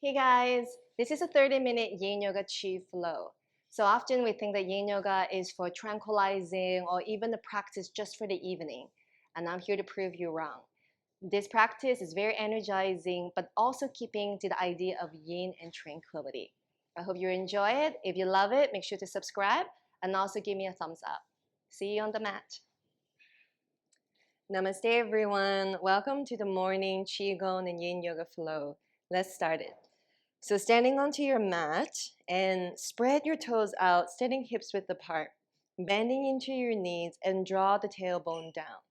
Hey guys, this is a 30-minute Yin Yoga Chi flow. So often we think that Yin Yoga is for tranquilizing or even a practice just for the evening. And I'm here to prove you wrong. This practice is very energizing, but also keeping to the idea of yin and tranquility. I hope you enjoy it. If you love it, make sure to subscribe and also give me a thumbs up. See you on the mat. Namaste everyone. Welcome to the morning Qi Gong and Yin Yoga flow. Let's start it. So standing onto your mat and spread your toes out, standing hips width apart, bending into your knees and draw the tailbone down.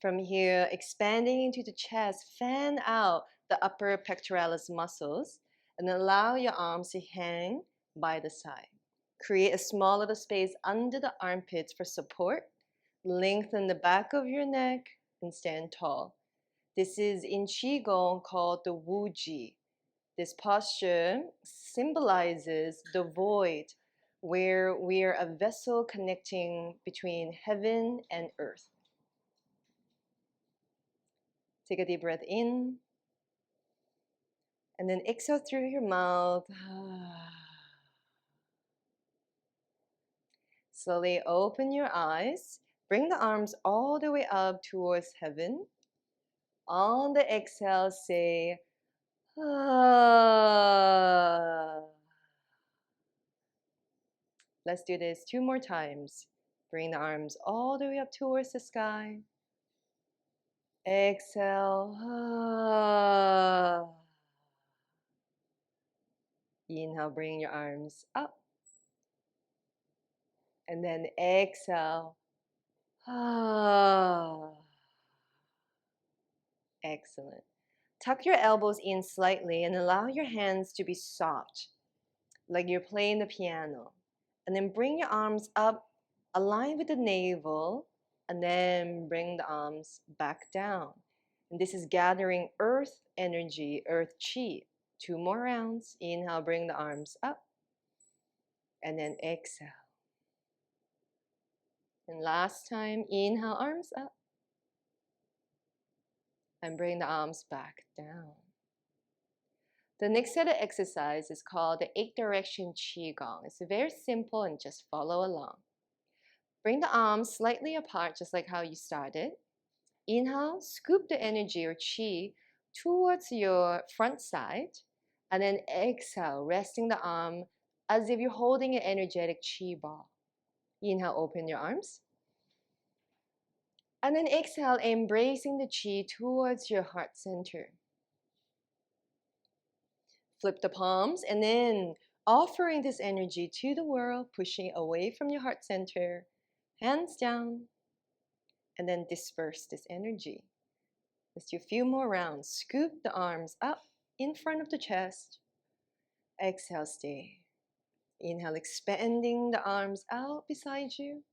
From here, expanding into the chest, fan out the upper pectoralis muscles and allow your arms to hang by the side. Create a small little space under the armpits for support. Lengthen the back of your neck and stand tall. This is in Qi Gong called the Wu Ji. This posture symbolizes the void where we are a vessel connecting between heaven and earth. Take a deep breath in and then exhale through your mouth. Slowly open your eyes. Bring the arms all the way up towards heaven. On the exhale, say, ah. Let's do this 2 more times. Bring the arms all the way up towards the sky. Exhale. Ah. Inhale, bring your arms up. And then exhale. Ah. Excellent. Tuck your elbows in slightly and allow your hands to be soft, like you're playing the piano. And then bring your arms up, align with the navel, and then bring the arms back down. And this is gathering earth energy, earth chi. 2 more rounds. Inhale, bring the arms up. And then exhale. And last time, inhale, arms up. And bring the arms back down. The next set of exercise is called the 8-direction Qi Gong. It's very simple and just follow along. Bring the arms slightly apart, just like how you started. Inhale, scoop the energy or Qi towards your front side. And then exhale, resting the arm as if you're holding an energetic Qi ball. Inhale, open your arms. And then exhale, embracing the Qi towards your heart center. Flip the palms and then offering this energy to the world, pushing away from your heart center, hands down, and then disperse this energy. Let's do a few more rounds. Scoop the arms up in front of the chest. Exhale, stay. Inhale, expanding the arms out beside you.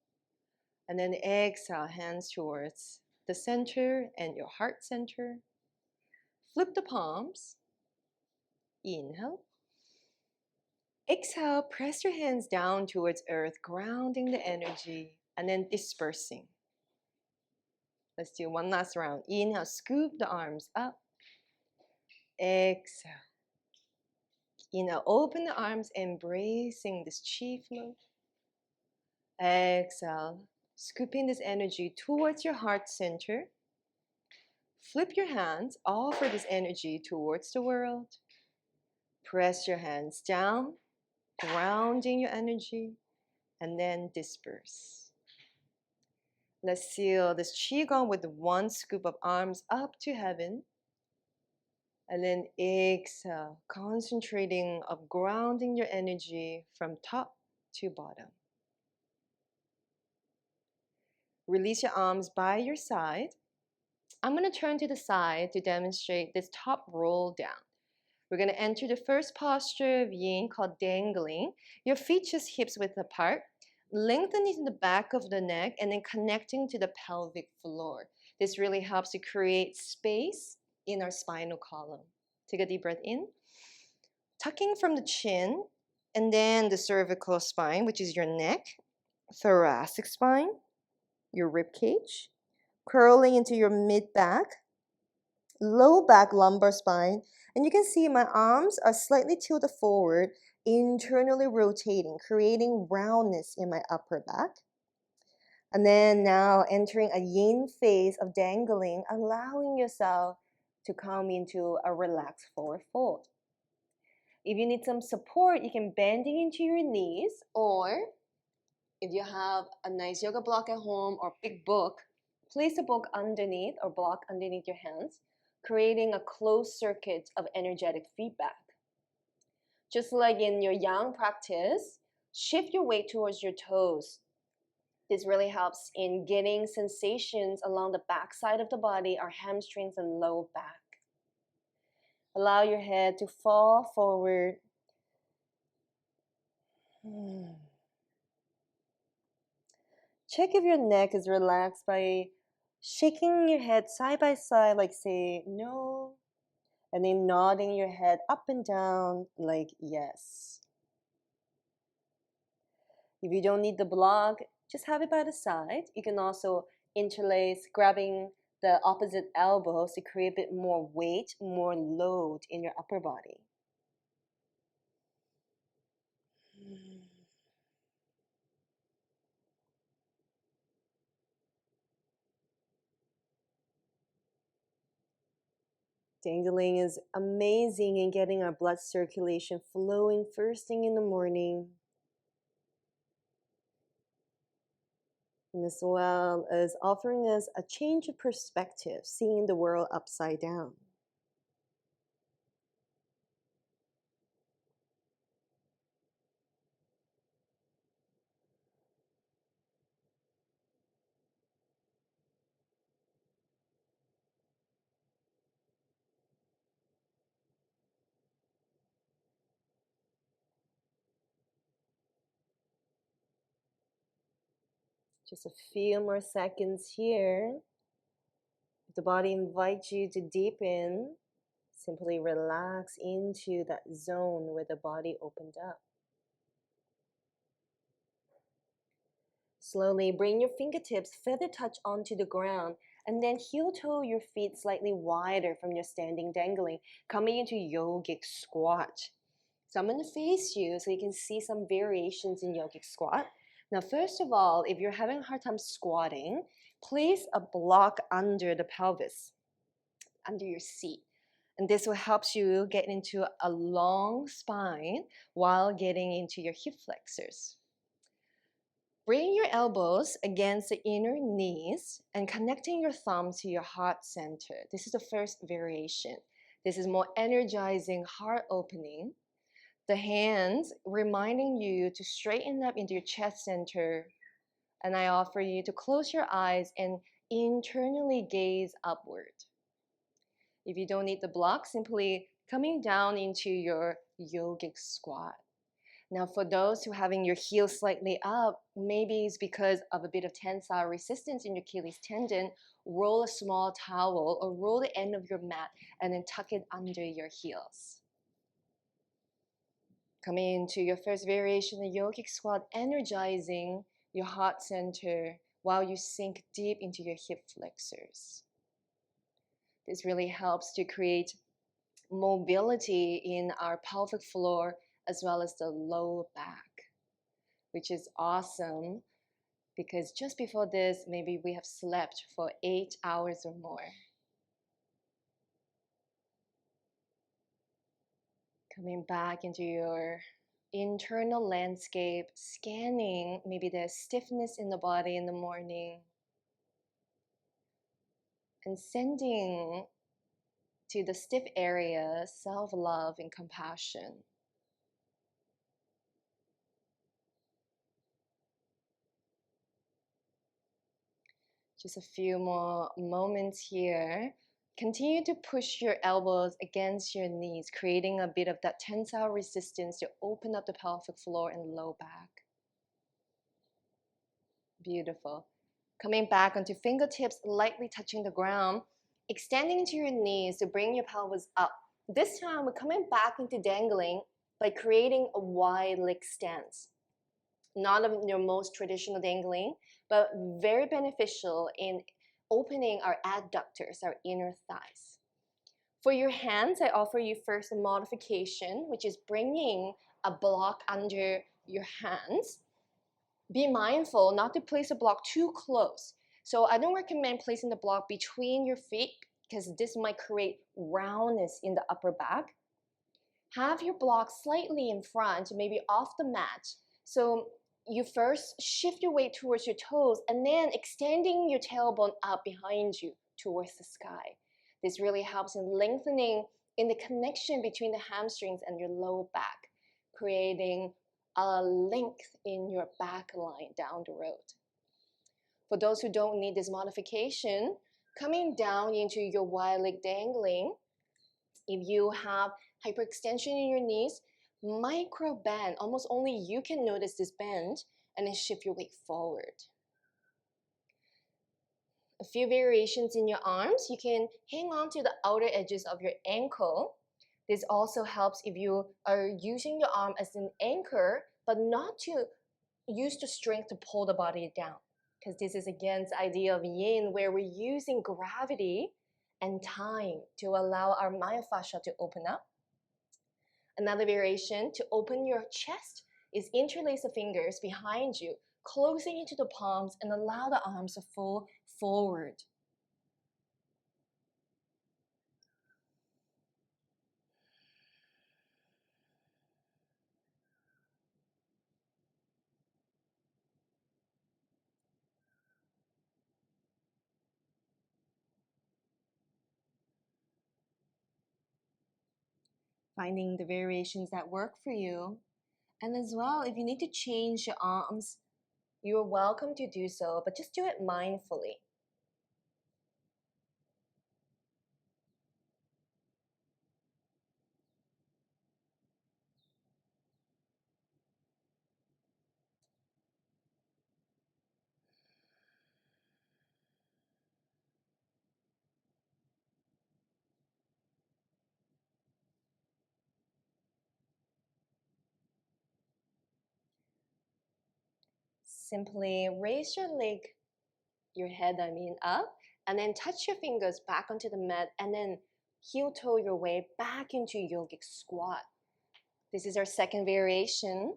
And then exhale, hands towards the center and your heart center. Flip the palms. Inhale. Exhale, press your hands down towards earth, grounding the energy, and then dispersing. Let's do one last round. Inhale, scoop the arms up. Exhale. Inhale, open the arms, embracing this Qi flow. Exhale, scooping this energy towards your heart center. Flip your hands, offer this energy towards the world. Press your hands down, grounding your energy, and then disperse. Let's seal this Qigong with 1 scoop of arms up to heaven. And then exhale, concentrating of grounding your energy from top to bottom. Release your arms by your side. I'm going to turn to the side to demonstrate this top roll down. We're going to enter the first posture of yin called dangling. Your feet just hips width apart. Lengthening the back of the neck and then connecting to the pelvic floor. This really helps to create space in our spinal column. Take a deep breath in. Tucking from the chin and then the cervical spine, which is your neck, thoracic spine, your rib cage, curling into your mid back, Low back, lumbar spine. And you can see my arms are slightly tilted forward, internally rotating, creating roundness in my upper back. And then now entering a yin phase of dangling, allowing yourself to come into a relaxed forward fold. If you need some support, you can bending into your knees, or if you have a nice yoga block at home or big book, place a book underneath or block underneath your hands, creating a closed circuit of energetic feedback. Just like in your yang practice, shift your weight towards your toes. This really helps in getting sensations along the back side of the body, our hamstrings and low back. Allow your head to fall forward. Check if your neck is relaxed by shaking your head side by side, like say no, and then nodding your head up and down like yes. If you don't need the block, just have it by the side. You can also interlace, grabbing the opposite elbows to create a bit more weight, more load in your upper body. Dangling is amazing in getting our blood circulation flowing first thing in the morning, and as well as offering us a change of perspective, seeing the world upside down. Just a few more seconds here. If the body invites you to deepen, simply relax into that zone where the body opened up. Slowly bring your fingertips feather touch onto the ground, and then heel toe your feet slightly wider from your standing dangling, coming into yogic squat. So I'm going to face you so you can see some variations in yogic squat. Now, first of all, if you're having a hard time squatting, place a block under the pelvis, under your seat. And this will help you get into a long spine while getting into your hip flexors. Bring your elbows against the inner knees and connecting your thumbs to your heart center. This is the first variation. This is more energizing, heart opening. The hands reminding you to straighten up into your chest center. And I offer you to close your eyes and internally gaze upward. If you don't need the block, simply coming down into your yogic squat. Now, for those who are having your heels slightly up, maybe it's because of a bit of tensile resistance in your Achilles tendon, roll a small towel or roll the end of your mat and then tuck it under your heels. Coming into your first variation, the yogic squat, energizing your heart center while you sink deep into your hip flexors. This really helps to create mobility in our pelvic floor as well as the low back, which is awesome because just before this, maybe we have slept for 8 hours or more. Coming back into your internal landscape, scanning maybe there's stiffness in the body in the morning, and sending to the stiff area self-love and compassion. Just a few more moments here. Continue to push your elbows against your knees, creating a bit of that tensile resistance to open up the pelvic floor and low back. Beautiful. Coming back onto fingertips, lightly touching the ground, extending to your knees to bring your pelvis up. This time, we're coming back into dangling by creating a wide leg stance. Not your most traditional dangling, but very beneficial in opening our adductors, our inner thighs. For your hands, I offer you first a modification, which is bringing a block under your hands. Be mindful not to place a block too close. So I don't recommend placing the block between your feet because this might create roundness in the upper back. Have your block slightly in front, maybe off the mat. So you first shift your weight towards your toes and then extending your tailbone up behind you towards the sky. This really helps in lengthening in the connection between the hamstrings and your low back, creating a length in your back line down the road. For those who don't need this modification, coming down into your wide leg dangling, if you have hyperextension in your knees, micro bend, almost only you can notice this bend, and then shift your weight forward. A few variations in your arms, you can hang on to the outer edges of your ankle. This also helps if you are using your arm as an anchor, but not to use the strength to pull the body down. Because this is against the idea of yin, where we're using gravity and time to allow our myofascia to open up. Another variation to open your chest is interlace the fingers behind you, closing into the palms and allow the arms to fold forward. Finding the variations that work for you. And as well, if you need to change your arms, you're welcome to do so, but just do it mindfully. Simply raise your head up, and then touch your fingers back onto the mat, and then heel toe your way back into yogic squat. This is our second variation.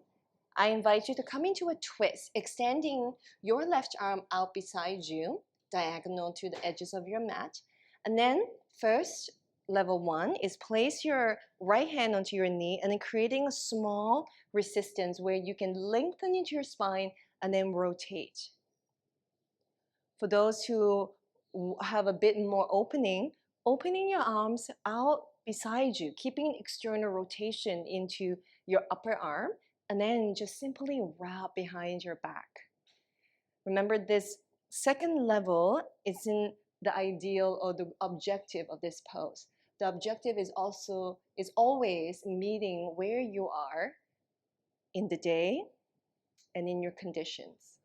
I invite you to come into a twist, extending your left arm out beside you, diagonal to the edges of your mat. And then first, level one is place your right hand onto your knee and then creating a small resistance where you can lengthen into your spine and then rotate. For those who have a bit more opening your arms out beside you, keeping external rotation into your upper arm, and then just simply wrap behind your back. Remember, this second level isn't the ideal or the objective of this pose. The objective is always meeting where you are in the day and in your conditions.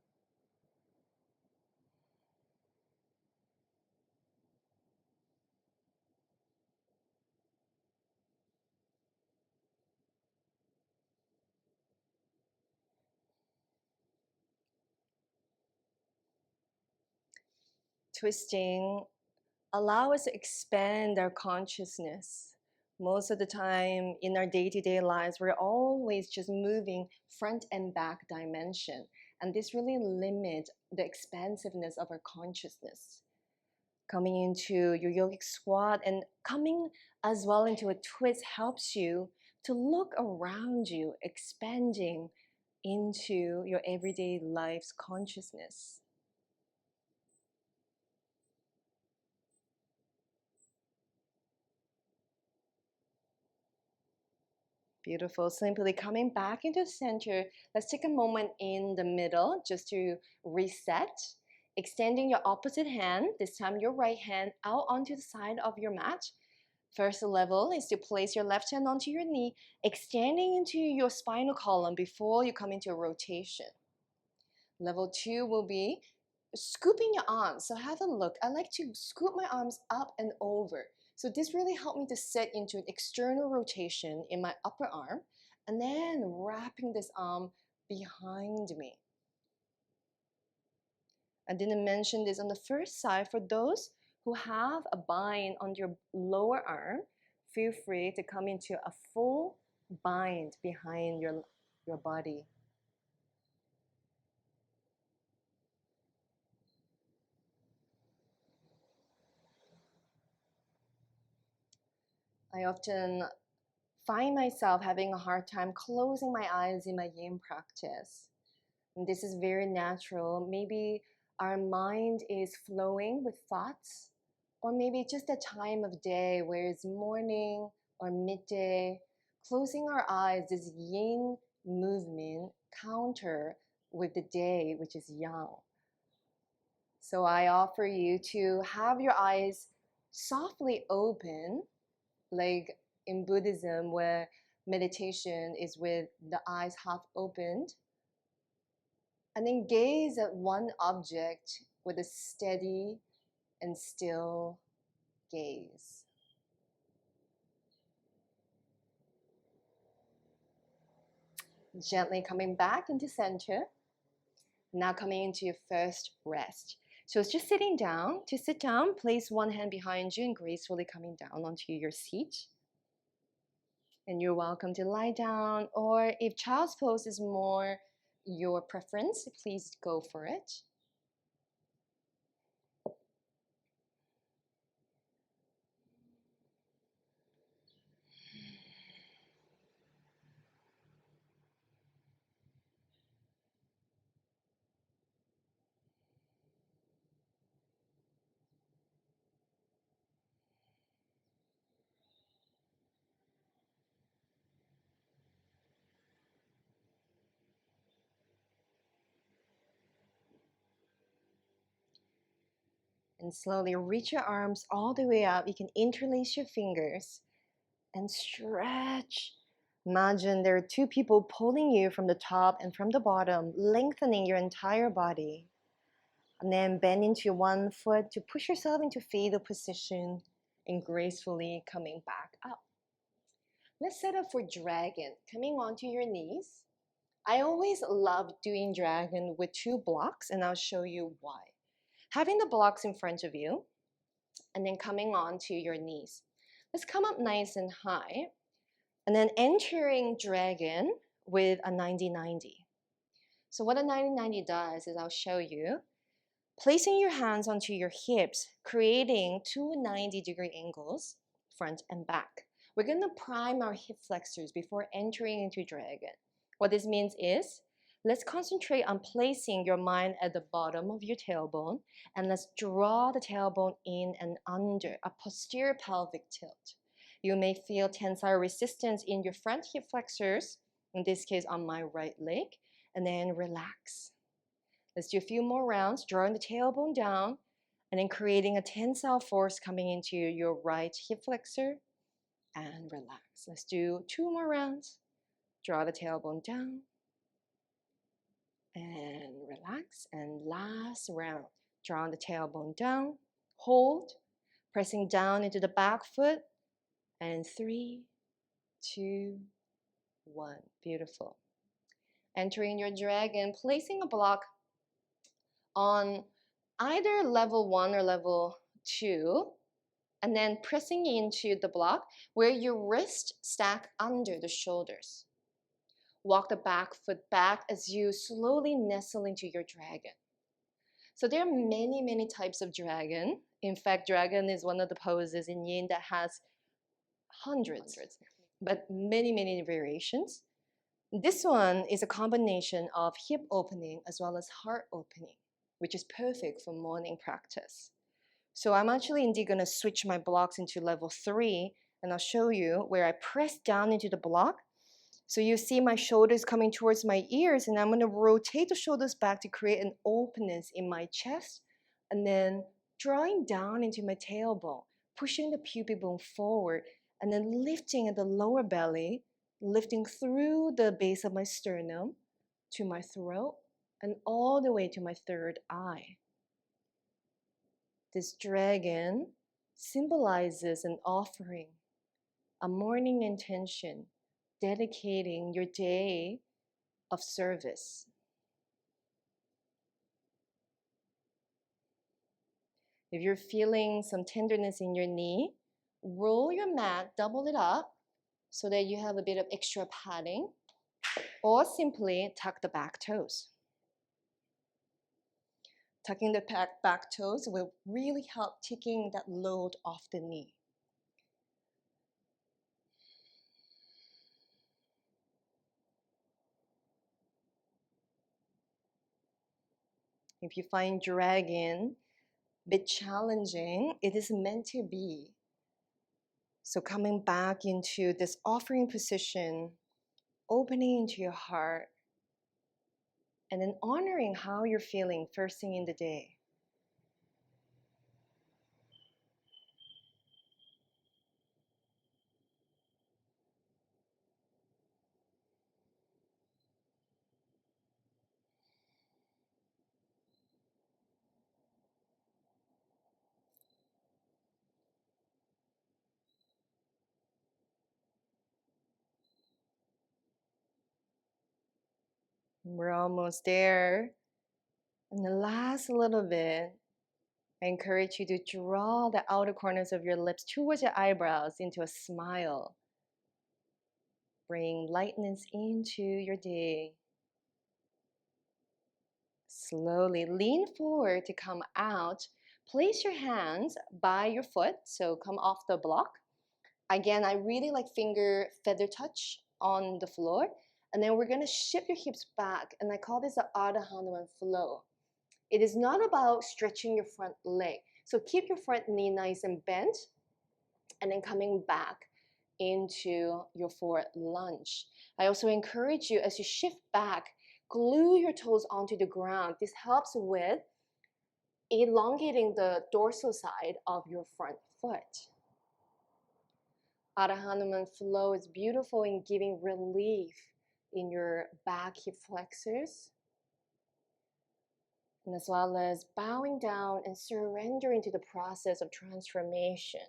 Twisting allow us to expand our consciousness. Most of the time in our day-to-day lives, we're always just moving front and back dimension. And this really limits the expansiveness of our consciousness. Coming into your yogic squat and coming as well into a twist helps you to look around you, expanding into your everyday life's consciousness. Beautiful. Simply coming back into the center. Let's take a moment in the middle just to reset. Extending your opposite hand, this time your right hand, out onto the side of your mat. First level is to place your left hand onto your knee, extending into your spinal column before you come into a rotation. Level two will be scooping your arms. So have a look. I like to scoop my arms up and over. So this really helped me to set into an external rotation in my upper arm and then wrapping this arm behind me. I didn't mention this on the first side. For those who have a bind on your lower arm, feel free to come into a full bind behind your body. I often find myself having a hard time closing my eyes in my yin practice. And this is very natural. Maybe our mind is flowing with thoughts, or maybe just a time of day where it's morning or midday. Closing our eyes is yin movement counter with the day, which is yang. So I offer you to have your eyes softly open, like in Buddhism, where meditation is with the eyes half opened, and then gaze at one object with a steady and still gaze. Gently coming back into center. Now coming into your first rest. So it's just sitting down. To sit down, place one hand behind you and gracefully coming down onto your seat. And you're welcome to lie down, or if child's pose is more your preference, please go for it. And slowly reach your arms all the way up. You can interlace your fingers and stretch. Imagine there are two people pulling you from the top and from the bottom, lengthening your entire body. And then bend into one foot to push yourself into fetal position and gracefully coming back up. Let's set up for dragon, coming onto your knees. I always love doing dragon with two blocks, and I'll show you why. Having the blocks in front of you, and then coming onto your knees. Let's come up nice and high, and then entering dragon with a 90-90. So what a 90-90 does is I'll show you. Placing your hands onto your hips, creating two 90-degree angles, front and back. We're going to prime our hip flexors before entering into dragon. What this means is, let's concentrate on placing your mind at the bottom of your tailbone, and let's draw the tailbone in and under, a posterior pelvic tilt. You may feel tensile resistance in your front hip flexors, in this case on my right leg, and then relax. Let's do a few more rounds, drawing the tailbone down, and then creating a tensile force coming into your right hip flexor, and relax. Let's do two more rounds. Draw the tailbone down, and relax. And last round, drawing the tailbone down, hold, pressing down into the back foot, and 3, 2, 1. Beautiful. Entering your dragon, placing a block on either level 1 or level 2, and then pressing into the block where your wrist stack under the shoulders. Walk the back foot back as you slowly nestle into your dragon. So there are many, many types of dragon. In fact, dragon is one of the poses in yin that has hundreds, but many, many variations. This one is a combination of hip opening as well as heart opening, which is perfect for morning practice. So I'm actually indeed going to switch my blocks into level 3, and I'll show you where I press down into the block. So you see my shoulders coming towards my ears, and I'm going to rotate the shoulders back to create an openness in my chest, and then drawing down into my tailbone, pushing the pubic bone forward, and then lifting at the lower belly, lifting through the base of my sternum to my throat, and all the way to my third eye. This dragon symbolizes an offering, a morning intention, dedicating your day of service. If you're feeling some tenderness in your knee, roll your mat, double it up so that you have a bit of extra padding, or simply tuck the back toes. Tucking the back toes will really help taking that load off the knee. If you find dragon a bit challenging, it is meant to be. So coming back into this offering position, opening into your heart, and then honoring how you're feeling first thing in the day. We're almost there. And the last little bit, I encourage you to draw the outer corners of your lips towards your eyebrows into a smile. Bring lightness into your day. Slowly lean forward to come out. Place your hands by your foot, so come off the block. Again, I really like finger feather touch on the floor. And then we're going to shift your hips back, and I call this the autonomic flow. It is not about stretching your front leg. So keep your front knee nice and bent, and then coming back into your forward lunge. I also encourage you, as you shift back, glue your toes onto the ground. This helps with elongating the dorsal side of your front foot. Ardha Hanuman flow is beautiful in giving relief in your back hip flexors, and as well as bowing down and surrendering to the process of transformation.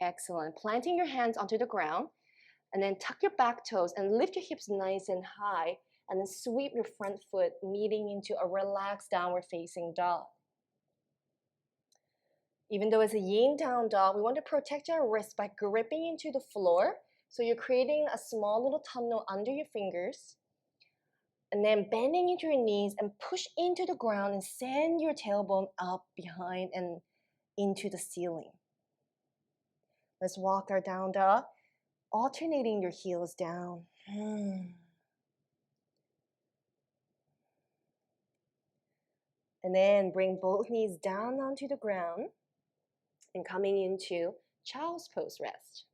Excellent. Planting your hands onto the ground, and then tuck your back toes and lift your hips nice and high, and then sweep your front foot, meeting into a relaxed downward facing dog. Even though it's a yin down dog, we want to protect our wrists by gripping into the floor. So you're creating a small little tunnel under your fingers, and then bending into your knees and push into the ground and send your tailbone up behind and into the ceiling. Let's walk our down dog, alternating your heels down. And then bring both knees down onto the ground and coming into child's pose rest.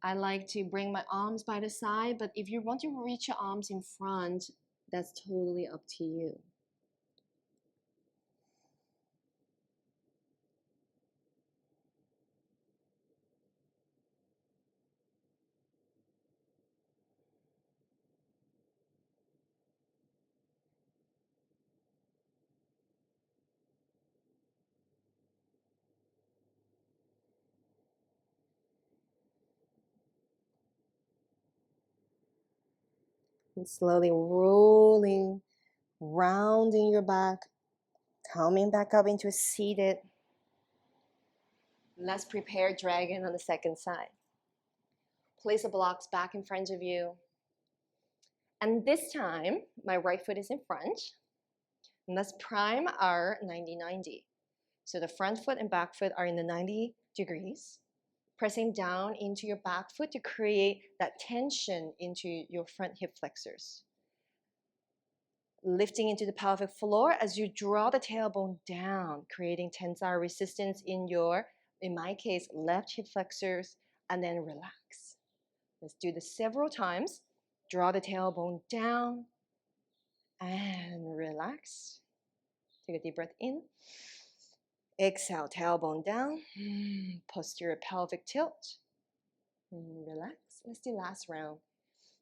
I like to bring my arms by the side, but if you want to reach your arms in front, that's totally up to you. And slowly rolling, rounding your back, coming back up into a seated. Let's prepare dragon on the second side. Place the blocks back in front of you. And this time, my right foot is in front. And let's prime our 90-90. So the front foot and back foot are in the 90 degrees. Pressing down into your back foot to create that tension into your front hip flexors. Lifting into the pelvic floor as you draw the tailbone down, creating tensile resistance in your, in my case, left hip flexors, and then relax. Let's do this several times. Draw the tailbone down and relax. Take a deep breath in. Exhale, tailbone down. Posterior pelvic tilt. Relax. Let's do last round.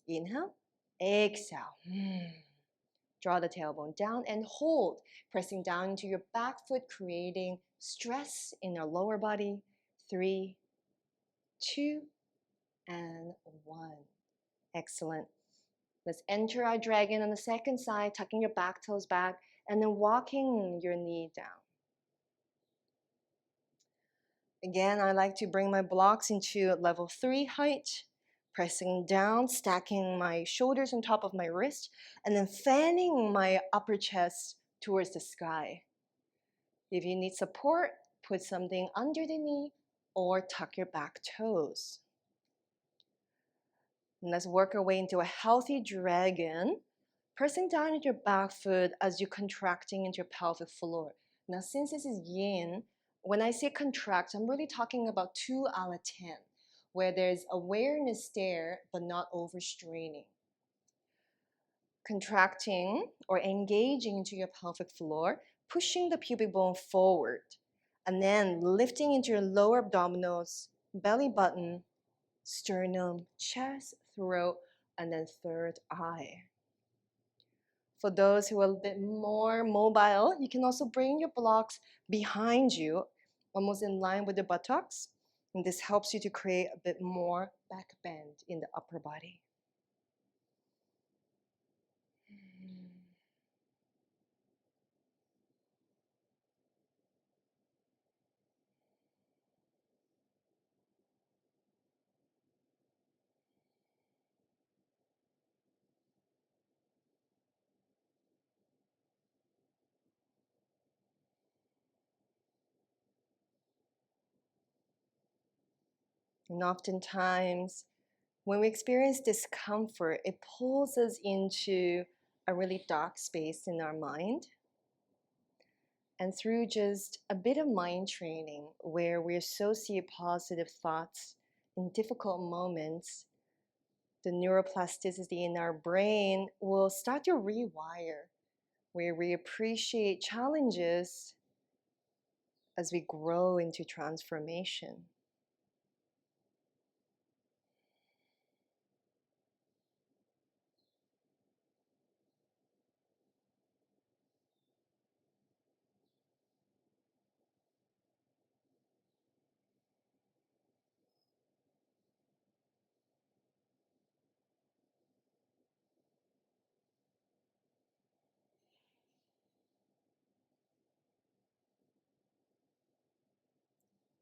Inhale. Exhale. Draw the tailbone down and hold, pressing down into your back foot, creating stress in your lower body. 3, 2, and 1. Excellent. Let's enter our dragon on the second side, tucking your back toes back and then walking your knee down. Again, I like to bring my blocks into level 3 height, pressing down, stacking my shoulders on top of my wrist, and then fanning my upper chest towards the sky. If you need support, put something under the knee or tuck your back toes. And let's work our way into a healthy dragon, pressing down into your back foot as you're contracting into your pelvic floor. Now, since this is yin, when I say contract, I'm really talking about 2 out of 10, where there's awareness there, but not overstraining. Contracting or engaging into your pelvic floor, pushing the pubic bone forward, and then lifting into your lower abdominals, belly button, sternum, chest, throat, and then third eye. For those who are a bit more mobile, you can also bring your blocks behind you, almost in line with the buttocks. And this helps you to create a bit more back bend in the upper body. And oftentimes, when we experience discomfort, it pulls us into a really dark space in our mind. And through just a bit of mind training, where we associate positive thoughts in difficult moments, the neuroplasticity in our brain will start to rewire, where we appreciate challenges as we grow into transformation.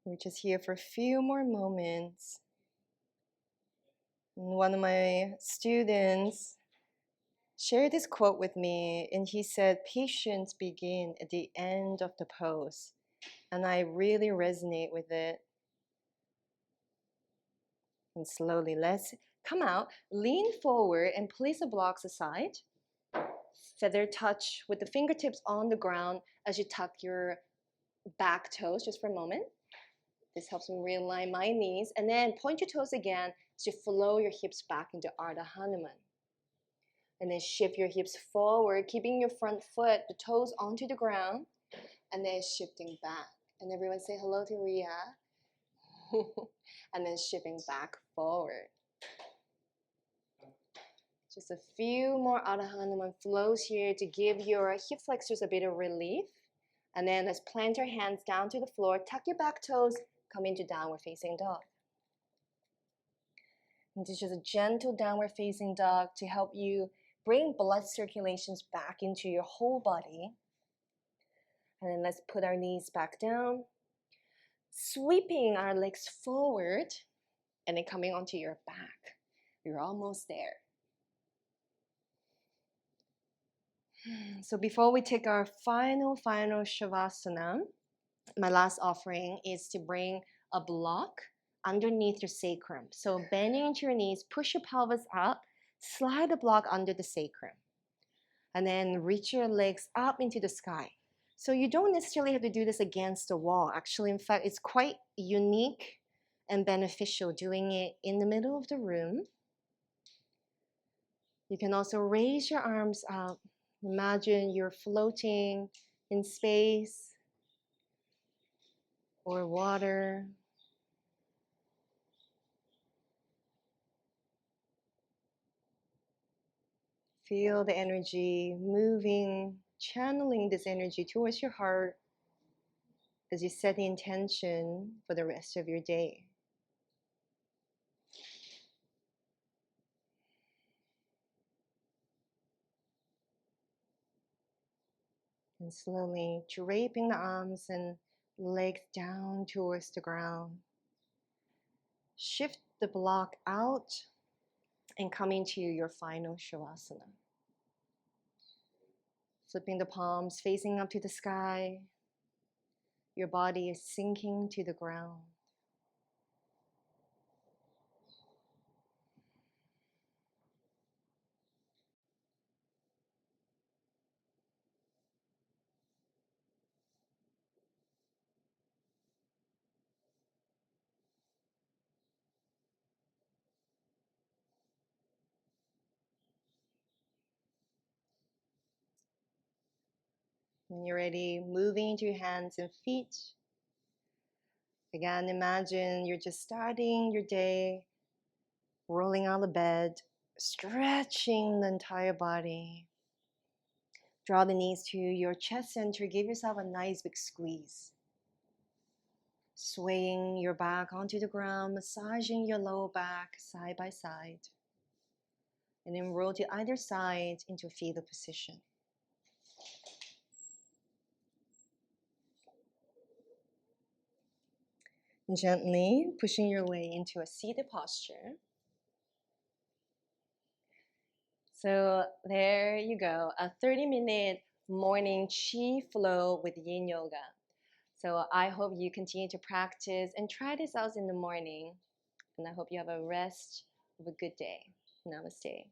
We're just here for a few more moments. And one of my students shared this quote with me, and he said, "Patience begins at the end of the pose." And I really resonate with it. And slowly, let's come out, lean forward, and place the blocks aside. Feather touch with the fingertips on the ground as you tuck your back toes just for a moment. This helps me realign my knees. And then point your toes again as you flow your hips back into Ardha Hanuman. And then shift your hips forward, keeping your front foot, the toes onto the ground, and then shifting back. And everyone say hello to Ria. And then shifting back forward. Just a few more Ardha Hanuman flows here to give your hip flexors a bit of relief. And then let's plant our hands down to the floor, tuck your back toes, come into downward facing dog. And this is just a gentle downward facing dog to help you bring blood circulations back into your whole body. And then let's put our knees back down, sweeping our legs forward, and then coming onto your back. You're almost there. So before we take our final Shavasana, my last offering is to bring a block underneath your sacrum. So bending into your knees, push your pelvis up, slide the block under the sacrum, and then reach your legs up into the sky. So you don't necessarily have to do this against the wall. Actually, in fact, it's quite unique and beneficial doing it in the middle of the room. You can also raise your arms up. Imagine you're floating in space or water. Feel the energy moving, channeling this energy towards your heart as you set the intention for the rest of your day. And slowly draping the arms and legs down towards the ground. Shift the block out and come into your final Shavasana. Flipping the palms, facing up to the sky. Your body is sinking to the ground. When you're ready, moving into your hands and feet. Again, imagine you're just starting your day, rolling out of bed, stretching the entire body. Draw the knees to your chest center. Give yourself a nice big squeeze. Swaying your back onto the ground, massaging your lower back side by side. And then roll to either side into a fetal position. Gently pushing your way into a seated posture. So there you go, a 30-minute morning Qi flow with Yin Yoga. So I hope you continue to practice and try this out in the morning. And I hope you have a rest of a good day. Namaste.